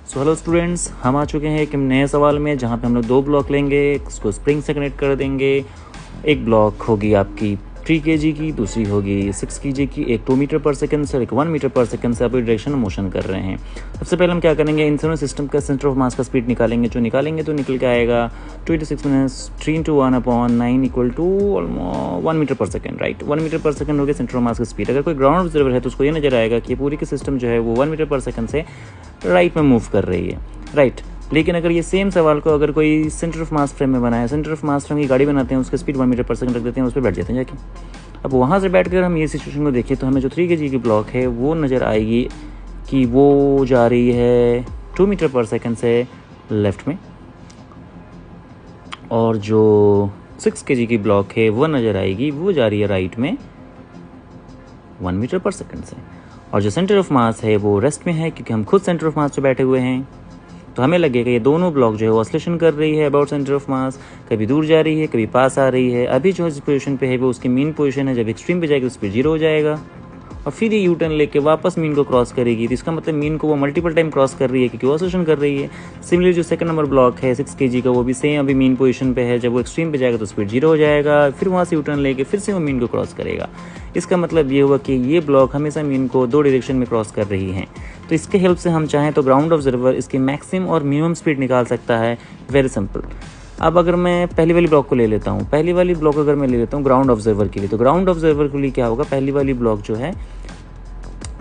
So hello students, हम आ चुके हैं एक नए सवाल में जहाँ पे हम लोग दो ब्लॉक लेंगे, उसको स्प्रिंग से कनेक्ट कर देंगे। एक ब्लॉक होगी आपकी 3 kg की, दूसरी होगी 6 kg की। एक 2 मीटर पर सेकंड से और एक 1 मीटर पर सेकंड से अपोजिट डायरेक्शन में मोशन कर रहे हैं। सबसे पहले हम क्या करेंगे, इन दोनों सिस्टम का सेंटर ऑफ मास का स्पीड निकालेंगे। जो निकालेंगे तो निकल के आएगा 26 - 3 × 1/9 = 1 मीटर पर सेकंड, राइट। 1 मीटर पर सेकंड हो गया सेंटर ऑफ मास का स्पीड। अगर कोई ग्राउंड ऑब्जर्वर है तो उसको ये नजर आएगा कि पूरी की सिस्टम जो है वो 1 मीटर पर सेकंड से राइट में मूव कर रही है, राइट। लेकिन अगर ये सेम सवाल को अगर कोई सेंटर ऑफ मास फ्रेम में बनाया, सेंटर ऑफ मास फ्रेम की गाड़ी बनाते हैं, उसका स्पीड 1 मीटर पर सेकंड रख देते हैं, उस पर बैठ जाते हैं जाके। अब वहाँ से बैठकर हम ये सिचुएशन को देखें तो हमें जो 3 kg की ब्लॉक है वो नज़र आएगी कि वो जा रही है 2 मीटर पर सेकंड से लेफ्ट में, और जो 6 kg की ब्लॉक है वो नज़र आएगी वो जा रही है राइट में 1 मीटर पर सेकंड से। और जो सेंटर ऑफ मास है वो रेस्ट में है, क्योंकि हम खुद सेंटर ऑफ मास पे बैठे हुए हैं। तो हमें लगेगा ये दोनों ब्लॉक जो है वो ऑसिलेशन कर रही है अबाउट सेंटर ऑफ मास, कभी दूर जा रही है कभी पास आ रही है। अभी जो जिस पोजीशन पे है वो उसकी मीन पोजीशन है, जब एक्सट्रीम पे जाएगी तो स्पीड 0 हो जाएगा और फिर ये यू टर्न लेके वापस मीन को क्रॉस करेगी। तो इसका मतलब मीन को वो मल्टीपल टाइम क्रॉस कर रही है क्योंकि वो ऑसिलेशन कर रही है। सिमिलरली जो सेकंड नंबर ब्लॉक है 6 kg का, वो भी सेम अभी मीन पोजीशन पे है। जब वो एक्सट्रीम पे जाएगा तो स्पीड 0 हो जाएगा, फिर वहाँ से यू टर्न लेके फिर से वो मीन को क्रॉस करेगा। इसका मतलब ये हुआ कि ये ब्लॉक हमेशा मीन को 2 डायरेक्शन में क्रॉस कर रही है। तो इसके हेल्प से हम चाहें तो ग्राउंड ऑब्जर्वर इसकी मैक्सिमम और मिनिमम स्पीड निकाल सकता है। Very simple. अब अगर मैं पहली वाली ब्लॉक को ले लेता हूँ, पहली वाली ब्लॉक अगर मैं ले लेता हूँ ग्राउंड ऑब्जर्वर के लिए, तो ग्राउंड ऑब्जर्वर के लिए क्या होगा, पहली वाली ब्लॉक जो है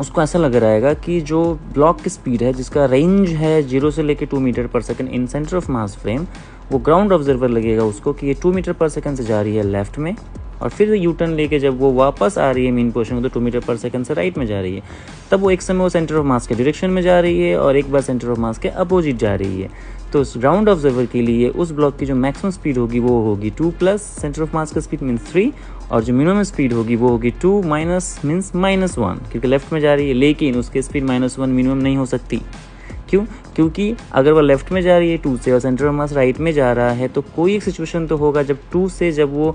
उसको ऐसा लग रहेगा कि जो ब्लॉक की स्पीड है जिसका रेंज है 0 से लेकर 2 मीटर पर second in centre of mass frame, वो ग्राउंड ऑब्जर्वर लगेगा उसको कि ये 2 मीटर पर सेकंड से जा रही है लेफ्ट में, और फिर यू टर्न लेके जब वो वापस आ रही है मीन पोजीशन में तो 2 मीटर पर सेकंड से राइट में जा रही है। तब वो एक समय वो सेंटर ऑफ मास के डायरेक्शन में जा रही है और एक बार सेंटर ऑफ मास के अपोजिट जा रही है। तो उस ग्राउंड ऑब्जर्वर के लिए उस ब्लॉक की जो मैक्सिमम स्पीड होगी वो होगी 2 प्लस सेंटर ऑफ मास का स्पीड मीन्स 3, और जो मिनिमम स्पीड होगी वो होगी 2 माइनस मीन्स -1, क्योंकि लेफ्ट में जा रही है। लेकिन उसकी स्पीड -1 मिनिमम नहीं हो सकती। क्यों? क्योंकि अगर वो लेफ्ट में जा रही है 2 से और सेंटर ऑफ मास राइट में जा रहा है, तो कोई एक सिचुएशन तो होगा जब 2 से जब वो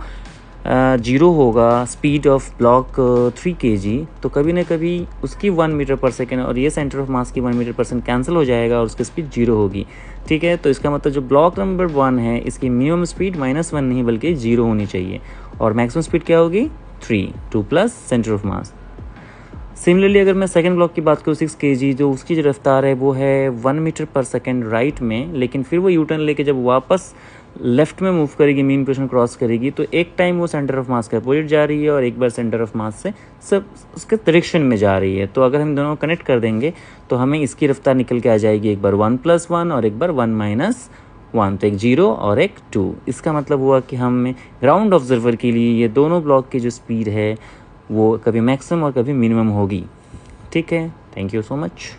0 होगा स्पीड ऑफ ब्लॉक 3 kg, तो कभी ना कभी उसकी 1 मीटर पर सेकेंड और ये सेंटर ऑफ मास की 1 मीटर पर सेकेंड कैंसिल हो जाएगा और उसकी स्पीड 0 होगी। ठीक है, तो इसका मतलब जो ब्लॉक नंबर 1 है इसकी मिनिमम स्पीड -1 नहीं बल्कि 0 होनी चाहिए, और मैक्सिमम स्पीड क्या होगी 2 plus centre of mass. Similarly अगर मैं सेकंड ब्लॉक की बात करूँ 6 kg, जो उसकी जो रफ्तार है वो है 1 मीटर पर सेकंड राइट में, लेकिन फिर वो यू टर्न लेके जब वापस लेफ्ट में मूव करेगी, मीन पोजीशन क्रॉस करेगी, तो एक टाइम वो सेंटर ऑफ मास के अपोजिट जा रही है और एक बार सेंटर ऑफ मास से सब उसके डायरेक्शन में जा रही है। तो अगर हम दोनों कनेक्ट कर देंगे तो हमें इसकी रफ्तार निकल के आ जाएगी, एक बार 1 + 1 और एक बार 1 - 1, तो एक 0 और एक 2। इसका मतलब हुआ कि हमें ग्राउंड ऑब्जर्वर के लिए ये दोनों ब्लॉक की जो स्पीड है वो कभी मैक्सिमम और कभी मिनिमम होगी। ठीक है, थैंक यू सो मच।